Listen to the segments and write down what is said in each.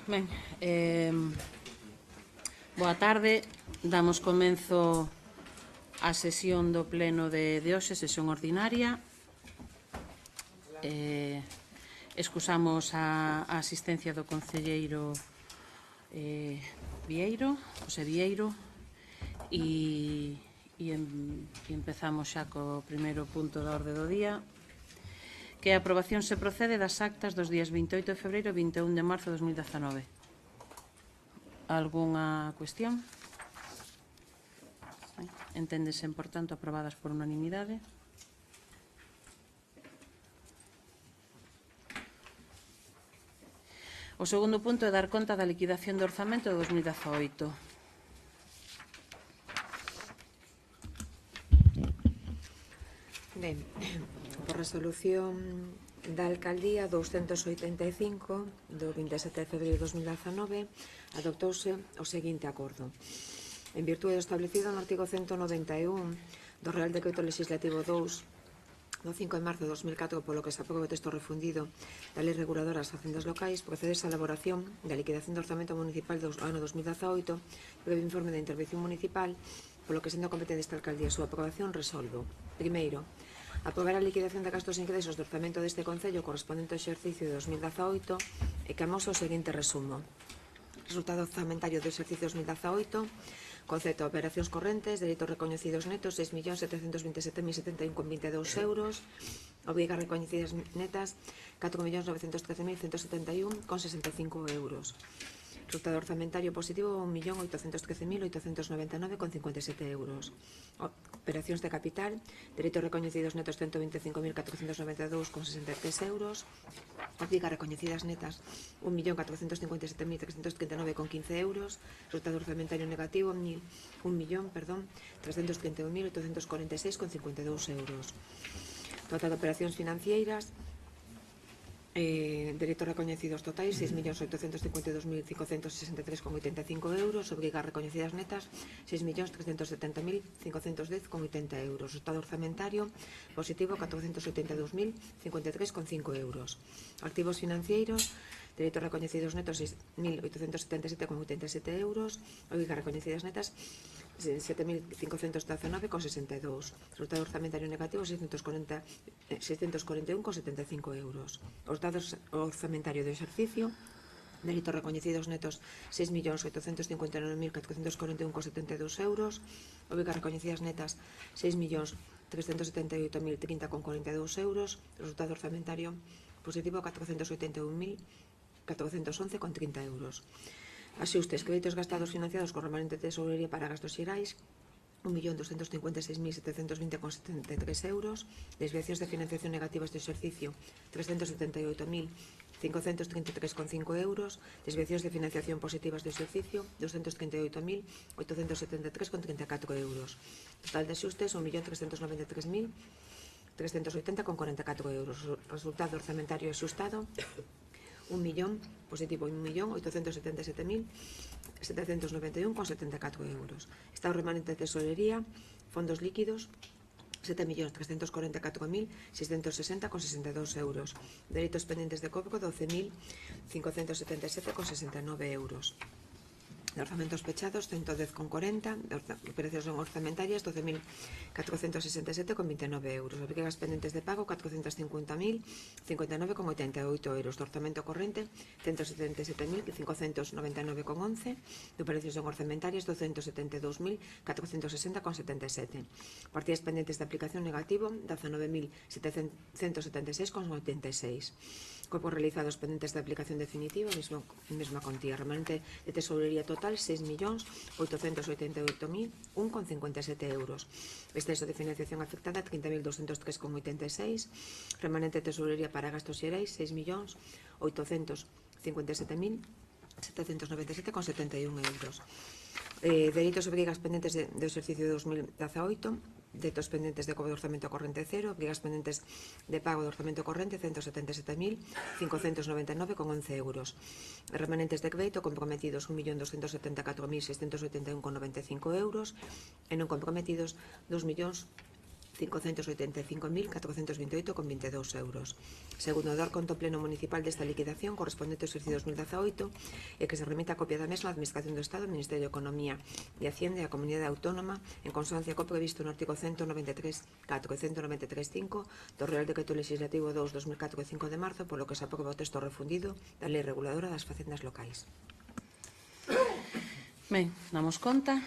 Ben, boa tarde. Damos comenzo á sesión do pleno de hoxe, sesión ordinaria. Excusamos a asistencia do concelleiro Vieiro, José Vieiro, e empezamos xa co primeiro punto da orde do día, que a aprobación se procede das actas dos días 28 de febreiro e 21 de marzo de 2019. Algúnha cuestión? Enténdesen, por tanto, aprobadas por unanimidade. O segundo punto é dar conta da liquidación do orzamento de 2018. Ben, por resolución da Alcaldía 285 do 27 de febreiro de 2019 adoptouse o seguinte acordo. En virtude do establecido no artigo 191 do Real Decreto Legislativo 2 do 5 de marzo de 2004, polo que se aproba o texto refundido da Lei Reguladora das Facendas Locais, procede a elaboración da liquidación do orzamento municipal do ano 2018, previo informe da intervención municipal, polo que, sendo competente esta Alcaldía a súa aprobación, resolvo. Primeiro, aprobar a liquidación de gastos e ingresos do orzamento deste Concello correspondente ao exercicio de 2018 e que amosa o seguinte resumo. Resultado orzamentario do exercicio 2018, concepto de operacións correntes, dereitos recoñecidos netos 6.727.071,22 euros, obrigas recoñecidas netas 4.913.171,65 euros. Resultado orzamentario positivo 1.813.899,57 euros. Operacións de capital, dereitos recoñecidos netos 125.492,63 euros. Obrigas recoñecidas netas 1.457.339,15 euros. Resultado orzamentario negativo 331.846,52 euros. Total de operacións financeiras, dereitos recoñecidos totais 6.852.563,85 euros, obrigas recoñecidas netas 6.370.510,80 euros. Resultado orzamentario positivo 482.053,5 euros. Activos financeiros, dereitos recoñecidos netos 6.877,87 euros, obrigas recoñecidas netas 7.519,62. Resultado orzamentario negativo 641,75 euros. Os datos orzamentario do exercicio, dereitos recoñecidos netos 6.859.441,72 euros, obrigas recoñecidas netas 6.378.030,42 euros. Resultado orzamentario positivo 481.411,30 euros. Axustes, créditos gastados financiados con remanente de tesourería para gastos xerais 1.256.720,73 euros. Desviacións de financiación negativas de exercicio 378.533,5 euros. Desviacións de financiación positivas de exercicio 238.873,34 euros. Total de axustes 1.393.380,44 euros. Resultado orzamentario axustado 1 millón, positivo 1.877.791,74 euros. Estado remanente de tesorería, fondos líquidos 7.344.660,62 euros. Dereitos pendentes de cobro 12.577,69 euros. De orzamentos pechados 110,40, operacións orzamentaриas 12.467,29 euros, obrigas pendentes de pago 450.059,88 euros, de orzamento corrente 177.599,11, de operacións orzamentarias 272.460,77, partidas pendentes de aplicación negativo 19.776,86, copos realizados pendentes de aplicación definitiva, mesma cuantía, remanente de tesourería total 6.888.1,57 euros. Exceso de financiación afectada 30.203,86. Remanente de tesourería para gastos xerais 6.857.797,71 euros. Dereitos e obrigas pendentes do exercicio de 2018, dereitos pendentes de cobro de orzamento corrente 0, obrigas pendentes de pago de orzamento corrente 177.599,11 euros. Remanentes de crédito comprometidos 1.274.681,95 euros e non comprometidos 2.000.000 585.428,22 euros. Segundo, dar conto pleno municipal desta liquidación correspondente ao exercicio 2018 e que se remita a copia da mesma á Administración do Estado, Ministerio de Economía e Hacienda e a Comunidade Autónoma en consonancia co previsto no artigo 193.4 e 193.5 do Real Decreto Legislativo 2/2004 de 5 de marzo, polo que se aproba o texto refundido da Lei Reguladora das Facendas Locais. Ben, damos conta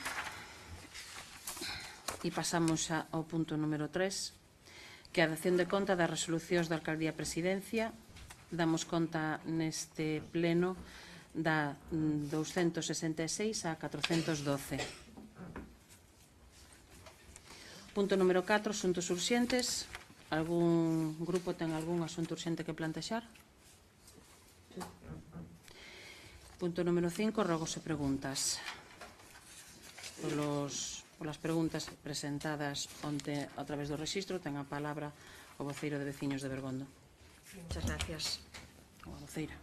e pasamos ao punto número 3, que é a dación de conta das resolucións da Alcaldía Presidencia. Damos conta neste pleno da 266 a 412. Punto número 4, asuntos urxentes. Algún grupo ten algún asunto urxente que plantexar? Punto número 5, rogos e preguntas. Polas preguntas presentadas onte a través do rexistro, ten a palabra o voceiro de Veciños de Bergondo. Muchas gracias. O a voceira.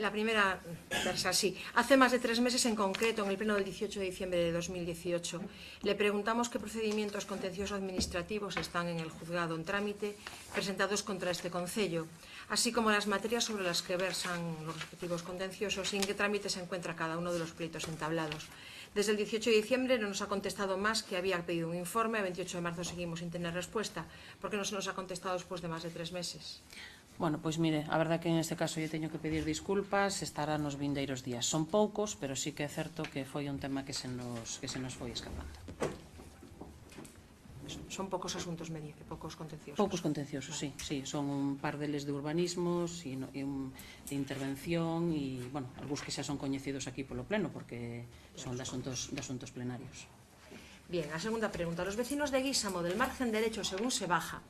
La primera versa, sí. Hace más de 3 meses en concreto, en el pleno del 18 de diciembre de 2018, le preguntamos qué procedimientos contenciosos administrativos están en el juzgado en trámite presentados contra este concello, así como las materias sobre las que versan los respectivos contenciosos y en qué trámite se encuentra cada uno de los pleitos entablados. Desde el 18 de diciembre no nos ha contestado más, que había pedido un informe. A 28 de marzo seguimos sin tener respuesta. ¿Por qué no se nos ha contestado después de más de 3 meses? Bueno, pois mire, a verdade que en este caso lle teño que pedir disculpas, estará nos vindeiros días. Son poucos, pero sí que é certo que foi un tema que se nos foi escapando. Son pocos asuntos pocos contenciosos. Poucos contenciosos, sí, sí. Son un par deles de urbanismos e de intervención e, bueno, algúns que xa son coñecidos aquí polo pleno porque son de asuntos plenarios. Bien, a segunda pregunta. Los vecinos de Guísamo, del margen derecho, según se baja,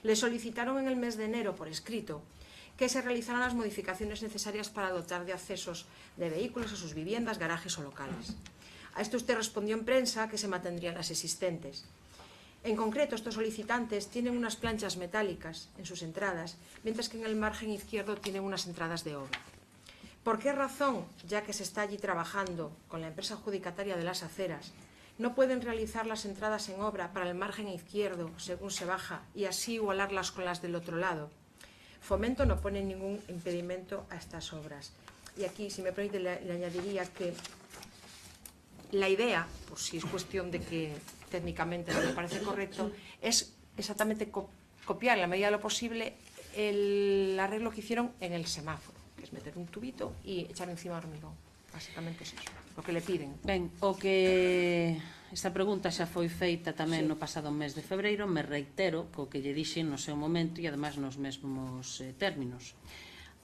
le solicitaron en el mes de enero por escrito que se realizaran las modificaciones necesarias para dotar de accesos de vehículos a sus viviendas, garajes o locales. A esto usted respondió en prensa que se mantendrían las existentes. En concreto, estos solicitantes tienen unas planchas metálicas en sus entradas, mientras que en el margen izquierdo tienen unas entradas de obra. ¿Por qué razón, ya que se está allí trabajando con la empresa adjudicataria de las aceras, no pueden realizar las entradas en obra para el margen izquierdo según se baja y así igualarlas con las del otro lado? Fomento no pone ningún impedimento a estas obras. Y aquí, si me permite, le añadiría que la idea, por si es cuestión de que técnicamente no me parece correcto, es exactamente copiar en la medida de lo posible el arreglo que hicieron en el semáforo, que es meter un tubito y echar encima hormigón. Básicamente es eso, lo que le piden. Ben, o que esta pregunta xa foi feita tamén no pasado mes de febreiro, me reitero co que lle dixen no seu momento e ademais nos mesmos términos.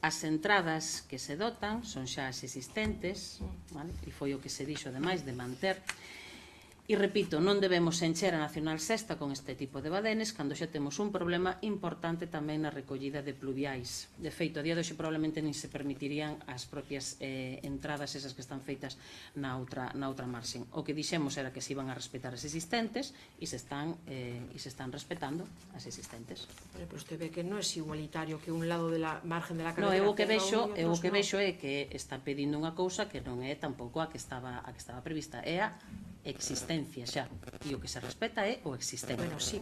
As entradas que se dotan son xa as existentes, vale? E foi o que se dixo ademais de manter. E repito, non debemos encher a Nacional Sexta con este tipo de badenes cando xa temos un problema importante tamén na recollida de pluviais. De feito, a día de hoxe probablemente nin se permitirían as propias entradas esas que están feitas na outra marxen. O que dixemos era que se iban a respetar as existentes e se están respetando as existentes. Pero usted ve que non é igualitario que un lado de la margen de la No, carretera... eu o que vexo é que está pedindo unha cousa que non é tampouco a que estaba prevista. É a existencia xa, e o que se respeta é o existente. Bueno, sí,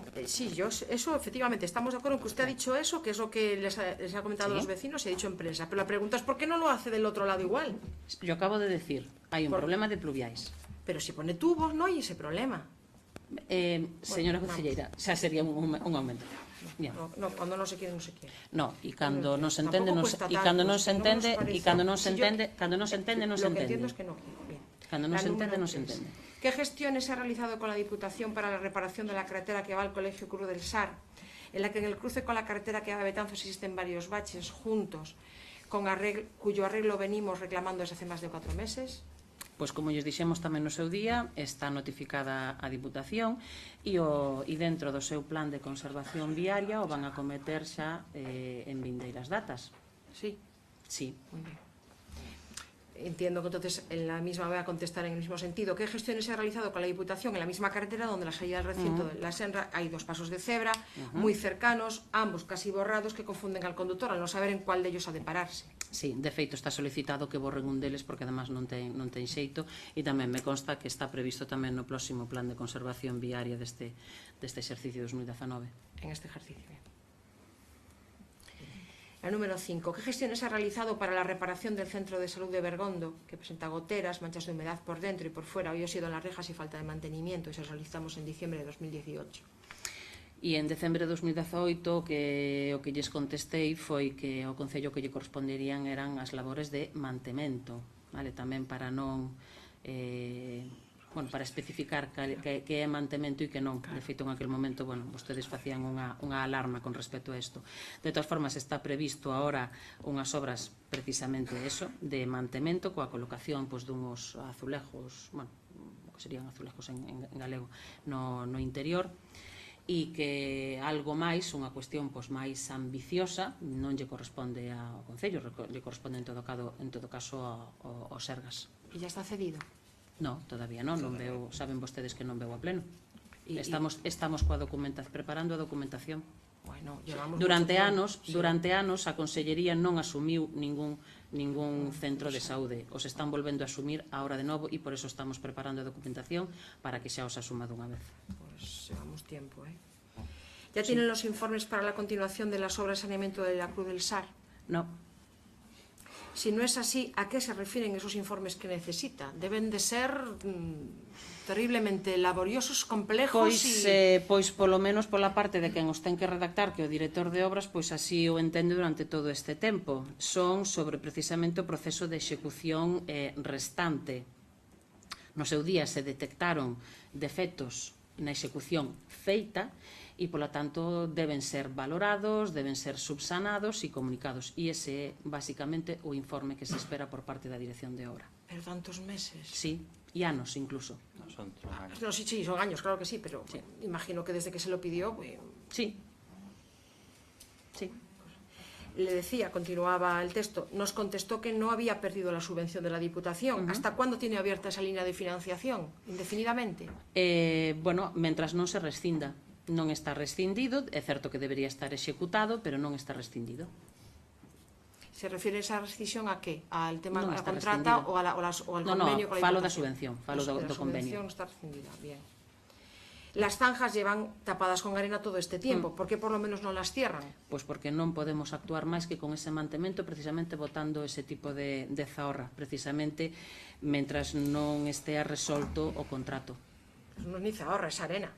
eso efectivamente, estamos de acuerdo en que usted ha dicho eso, que es lo que les ha comentado a los vecinos y ha dicho en prensa, pero la pregunta es ¿por qué no lo hace del otro lado igual? Yo acabo de decir, hay un problema de pluviais. Pero si pone tubos no hay ese problema. Señora concelleira, xa sería un aumento. No, cuando no se quiere, no se quiere. No, e cando non se entende, non se entende, e cando non se entende, non se entende. Lo que entiendo es que no quiere. Cando non se entende, non se entende. ¿Qué gestiones se ha realizado con la Diputación para la reparación de la carretera que va al Colegio Cruz del Sar, en la que en el cruce con la carretera que va a Betanzos existen varios baches juntos, cuyo arreglo venimos reclamando desde hace más de 4 meses? Pois como lles dixemos tamén no seu día, está notificada a Diputación e dentro do seu plan de conservación viaria o van a cometer xa en vindeiras datas. Sí. Sí. Muy bien. Entiendo que entonces en la misma voy a contestar en el mismo sentido. ¿Qué gestiones se ha realizado con la Diputación en la misma carretera donde la salida del recinto de la Senra hay 2 pasos de cebra muy cercanos, ambos casi borrados, que confunden al conductor al no saber en cuál de ellos ha de pararse? Sí, de feito está solicitado que borren un deles porque además non ten xeito, e tamén me consta que está previsto tamén no próximo plan de conservación viaria deste exercicio 2019. En este ejercicio. La número 5. ¿Qué gestiones ha realizado para la reparación del centro de salud de Bergondo, que presenta goteras, manchas de humedad por dentro y por fuera, óxido en las rejas y falta de mantenimiento? Y se solicitamos en diciembre de 2018. E en decembre de 2018 o que lles contestei foi que o Concello que lle corresponderían eran as labores de mantemento, vale? Tamén para non para especificar que é mantemento e que non. De feito, en aquel momento, vostedes facían unha alarma con respecto a isto. De todas formas, está previsto agora unhas obras precisamente eso, de mantemento, coa colocación dunhos azulejos, que serían azulejos en galego, no interior, e que algo máis, unha cuestión máis ambiciosa, non lle corresponde ao Concello, lle corresponde en todo caso ao Sergas. E já está cedido? No, todavía non veo, saben vostedes que non veo a pleno. Estamos preparando a documentación. Durante anos a Consellería non asumiu ningún centro de saúde. Os están volvendo a asumir ahora de novo e por eso estamos preparando a documentación para que xa os asuma dunha vez. Llevamos tiempo, ¿eh? ¿Ya tienen los informes para la continuación de las obras de saneamiento de la Cruz del Sar? No. Si no es así, ¿a qué se refieren esos informes que necesita? Deben de ser terriblemente laboriosos, complejos Pois polo menos pola parte de quen os ten que redactar, que o director de obras, pois así o entende durante todo este tempo. Son sobre precisamente o proceso de execución restante. No seu día se detectaron defectos na execución feita e, polo tanto, deben ser valorados, deben ser subsanados e comunicados. E ese é, basicamente, o informe que se espera por parte da Dirección de Obra. ¿Pero tantos meses? Sí, e anos incluso. Son años. No, sí, son años, claro que sí, pero imagino que desde que se lo pidió... Sí. Le decía, continuaba el texto, nos contestó que no había perdido la subvención de la Diputación. ¿Hasta cuándo tiene abierta esa línea de financiación? ¿Indefinidamente? Mentras non se rescinda. Non está rescindido, é certo que debería estar executado, pero non está rescindido. ¿Se refiere esa rescisión a qué? ¿Al tema de la contrata o al convenio con la Diputación? Falo da subvención, falo do convenio. La subvención está rescindida, bien. Las zanjas llevan tapadas con arena todo este tiempo. ¿Por qué por lo menos non las cierran? Pois porque non podemos actuar máis que con ese mantemento, precisamente botando ese tipo de zahorra, precisamente mentras non estea resolto o contrato. Non é ni zahorra, é arena.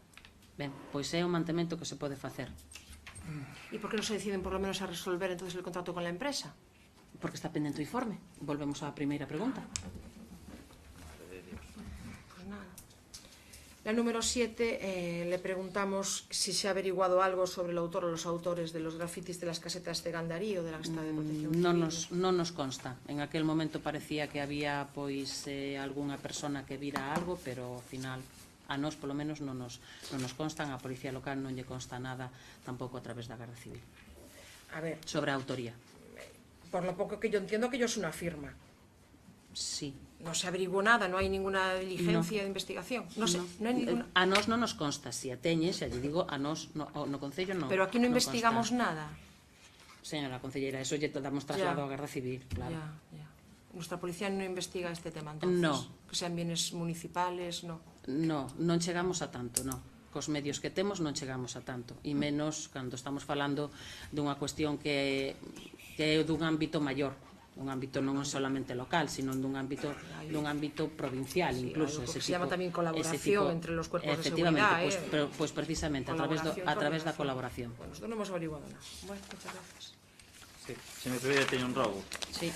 Ben, pois é un mantemento que se pode facer. ¿Y por qué no se deciden por lo menos a resolver entonces el contrato con la empresa? Porque está pendente o informe. Volvemos á primeira pregunta. Pues nada. La número 7, le preguntamos si se ha averiguado algo sobre el autor o los autores de los grafitis de las casetas de Gandarí o de la caseta de protección civil. Non nos consta. En aquel momento parecía que había algunha persona que vira algo, pero ao final a nós polo menos non nos constan, a Policía Local non lle consta nada tampouco a través da Garda Civil. A ver, sobre a autoría. Por lo poco que yo entiendo que ello es una firma. Sí. No se averiguó nada, no hay ninguna diligencia de investigación. No hay ninguna... A nós non nos consta, se a teñe, xa lle digo, a nós no Concello non. Pero aquí non investigamos nada. Señora concelleira, eso lle damos traslado a Garda Civil, claro. Ya. Nuestra policía non investiga este tema, entonces. No. Que sean bienes municipales, no. No, non chegamos a tanto, no. Cos medios que temos non chegamos a tanto. E menos cando estamos falando dunha cuestión que é dun ámbito maior. Un ámbito non solamente local, sino dun ámbito provincial, incluso. Se llama tamén colaboración entre los cuerpos de seguridad. Pois precisamente, a través da colaboración. Bueno, nosotros non hemos averiguado nada. Bueno, muchas gracias. Sí, se me permite, teño un robo. Sí.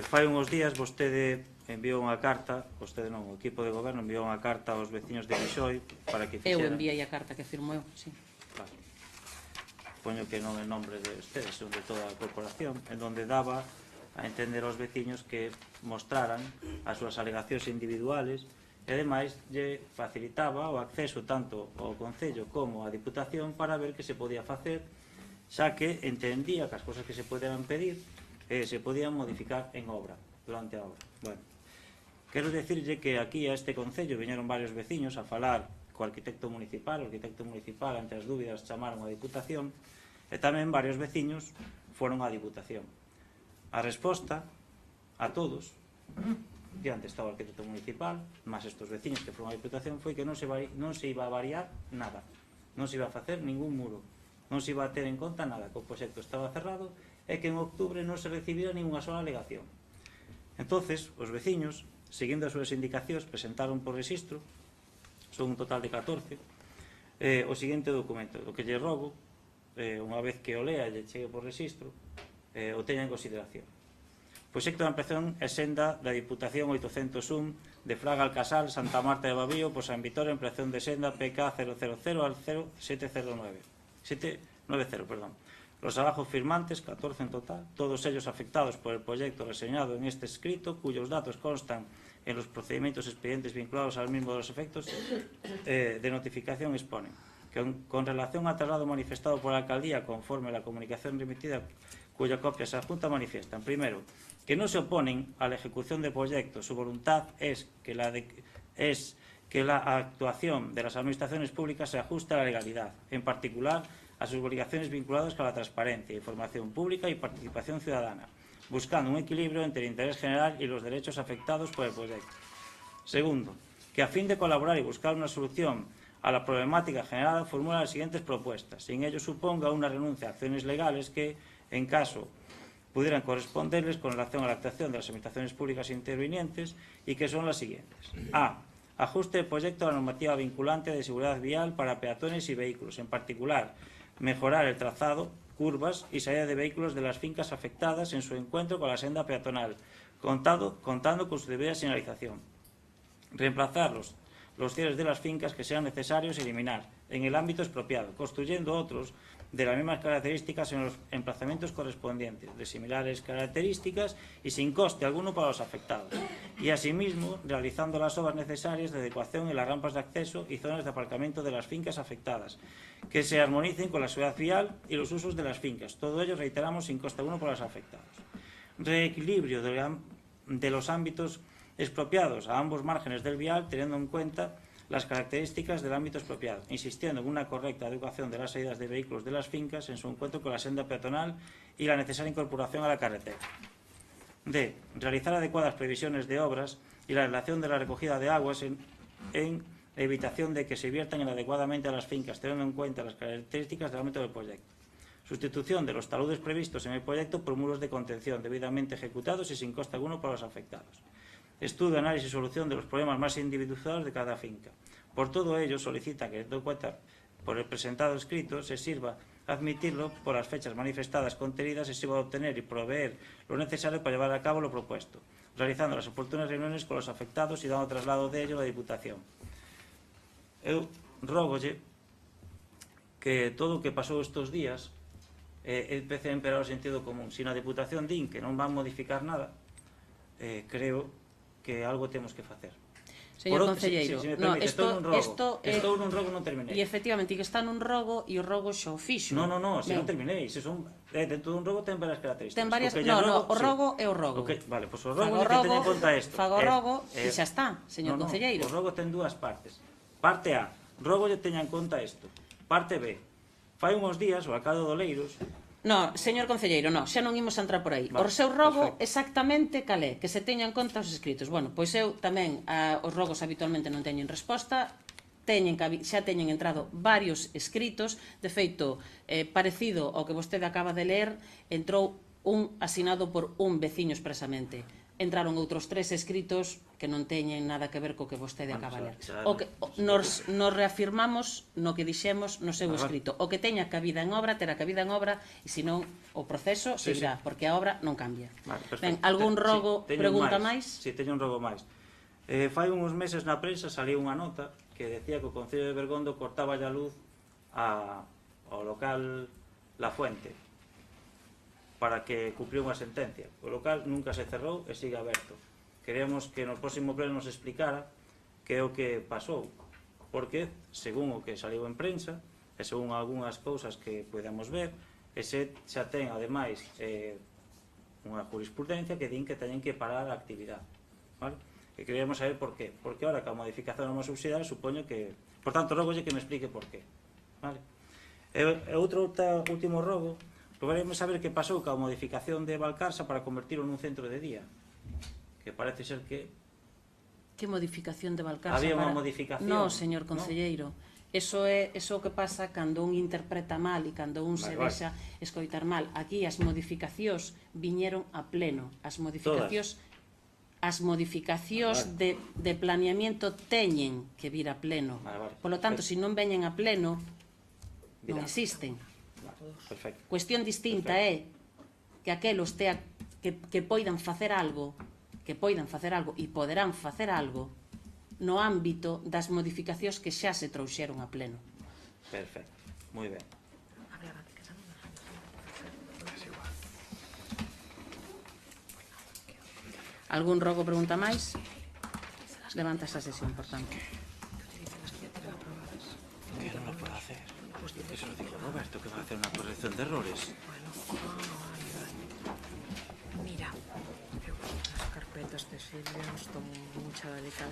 Fai uns días vostede enviou unha carta, vostede non, o equipo de goberno enviou unha carta aos veciños de Quixoi para que fixeran... Eu enviei a carta que firmo eu, sí. Claro. Poño que non en nombre de ustedes, son de toda a corporación, en donde daba a entender aos veciños que mostraran as súas alegacións individuales e, ademais, lle facilitaba o acceso tanto ao Concello como á Diputación para ver que se podía facer, xa que entendía que as cosas que se poderan pedir se podían modificar en obra, durante a obra. Bueno, quero decirlle que aquí a este Concello viñeron varios veciños a falar co arquitecto municipal, ante as dúbidas chamaron a Diputación, e tamén varios veciños foron á Diputación. A resposta a todos, diante estaba o arquitecto municipal, máis estes veciños que foron a Diputación, foi que non se iba a variar nada, non se iba a facer ningún muro, non se iba a ter en conta nada, que o proxecto estaba cerrado e que en outubro non se recibira ninguna sola alegación. Entonces, os veciños, seguindo as súas indicacións, presentaron por registro, son un total de 14, o seguinte documento, o que lle rogo, unha vez que o lea e lle chegue por registro, o teña en consideración. Proxecto de ampliación e senda da Diputación 801 de Fraga Alcasal, Santa Marta de Babío, por San Vitor, ampliación de senda PK 000 al 790, perdón. Los trabajos firmantes, 14 en total, todos ellos afectados por el proyecto reseñado en este escrito, cuyos datos constan en los procedimientos expedientes vinculados al mismo de los efectos de notificación, exponen que con relación al traslado manifestado por la alcaldía conforme a la comunicación remitida cuya copia se adjunta manifiestan, primero, que no se oponen a la ejecución del proyecto. Su voluntad es que la actuación de las administraciones públicas se ajuste a la legalidad, en particular a sus obligaciones vinculadas con la transparencia, información pública y participación ciudadana, buscando un equilibrio entre el interés general y los derechos afectados por el proyecto. Segundo, que a fin de colaborar y buscar una solución a la problemática generada, formula las siguientes propuestas, sin ello suponga una renuncia a acciones legales que, en caso, pudieran corresponderles con relación a la actuación de las administraciones públicas intervinientes y que son las siguientes. A. Ajuste del proyecto a la normativa vinculante de seguridad vial para peatones y vehículos, en particular, mejorar el trazado, curvas y salida de vehículos de las fincas afectadas en su encuentro con la senda peatonal, contando con su debida señalización. Reemplazar los cierres de las fincas que sean necesarios eliminar en el ámbito expropiado, construyendo otros de las mismas características en los emplazamientos correspondientes, de similares características y sin coste alguno para los afectados, y asimismo realizando las obras necesarias de adecuación en las rampas de acceso y zonas de aparcamiento de las fincas afectadas, que se armonicen con la seguridad vial y los usos de las fincas, todo ello, reiteramos, sin coste alguno para los afectados. Reequilibrio de los ámbitos expropiados a ambos márgenes del vial, teniendo en cuenta las características del ámbito expropiado, insistiendo en una correcta adecuación de las salidas de vehículos de las fincas en su encuentro con la senda peatonal y la necesaria incorporación a la carretera. D. Realizar adecuadas previsiones de obras y la relación de la recogida de aguas en evitación de que se viertan inadecuadamente a las fincas, teniendo en cuenta las características del ámbito del proyecto. Sustitución de los taludes previstos en el proyecto por muros de contención debidamente ejecutados y sin coste alguno para los afectados. Estudio, análisis y solución de los problemas más individualizados de cada finca. Por todo ello, solicita que, teniendo en cuenta por el presentado escrito, se sirva admitirlo por las fechas manifestadas contenidas, se sirva a obtener y proveer lo necesario para llevar a cabo lo propuesto, realizando las oportunas reuniones con los afectados y dando traslado de ello a la Diputación. Eu rógolle que todo o que pasou estes días empece a emperar o sentido común. Se na Diputación din que non van modificar nada, creo que algo temos que facer. Señor concelleiro, estou nun rogo, non terminei. E efectivamente, que está nun rogo e o rogo xa o fixo. Non, se non terminei, se son dentro dun rogo ten varias características. Ten varias, o rogo é o rogo. Vale, pois o rogo que teña en conta isto. Fago o rogo e xa está, señor concelleiro. O rogo ten dúas partes. Parte A, rogo lle teña en conta isto. Parte B, fai unhos días o alcalde de Oleiros. No, señor concelleiro, no, xa non imos a entrar por aí. O seu rogo exactamente cal é, que se teña en conta os escritos. Bueno, pois eu tamén, os rogos habitualmente non teñen resposta, xa teñen entrado varios escritos, de feito, parecido ao que vostede acaba de ler, entrou un asinado por un veciño expresamente. Entraron outros 3 escritos que non teñen nada que ver co que vostede acaba de ler. Nos reafirmamos no que dixemos no seu escrito. O que teña cabida en obra, terá cabida en obra, e senón o proceso seguirá, porque a obra non cambia. Ben, algún rogo, pregunta máis? Si, teño un rogo máis. Fai uns meses na prensa saliu unha nota que decía que o Concello de Bergondo cortaba a luz ao local La Fuente para que cumpriu unha sentencia. O local nunca se cerrou e sigue aberto. Queremos que no próximo pleno nos explicara que é o que pasou, porque, según o que saliu en prensa, e según algunhas cousas que podemos ver, xa ten, ademais, unha jurisprudencia que din que teñen que parar a actividade. Vale? E queríamos saber por qué. Porque ahora, que a modificación non é subsidiaria, supoño que... Por tanto, rogolle que me explique por qué. Vale? E outro último rogo, Queremos saber que pasou ca modificación de Valcarsa para convertirlo nun centro de día. Que parece ser que Que modificación de Valcarsa? había unha modificación. No, señor concelleiro. Eso é o que pasa cando un interpreta mal e cando un se deixa escoitar mal. Aquí as modificacións viñeron a pleno. As modificacións de planeamiento teñen que vir a pleno. Polo tanto, se non veñen a pleno, non existen. Perfecto. Cuestión distinta é que aquelos que poidan facer algo e poderán facer algo no ámbito das modificacións que xa se trouxeron a pleno. Perfecto. Moi ben. Algún rogo pregunta máis? Levanta esa sesión, por tanto. Que non lo puedo hacer. Eso lo dijo Roberto, que va a hacer una corrección de errores. Mira, eu as carpetas de Silvia nos tomo mucha delicadeza.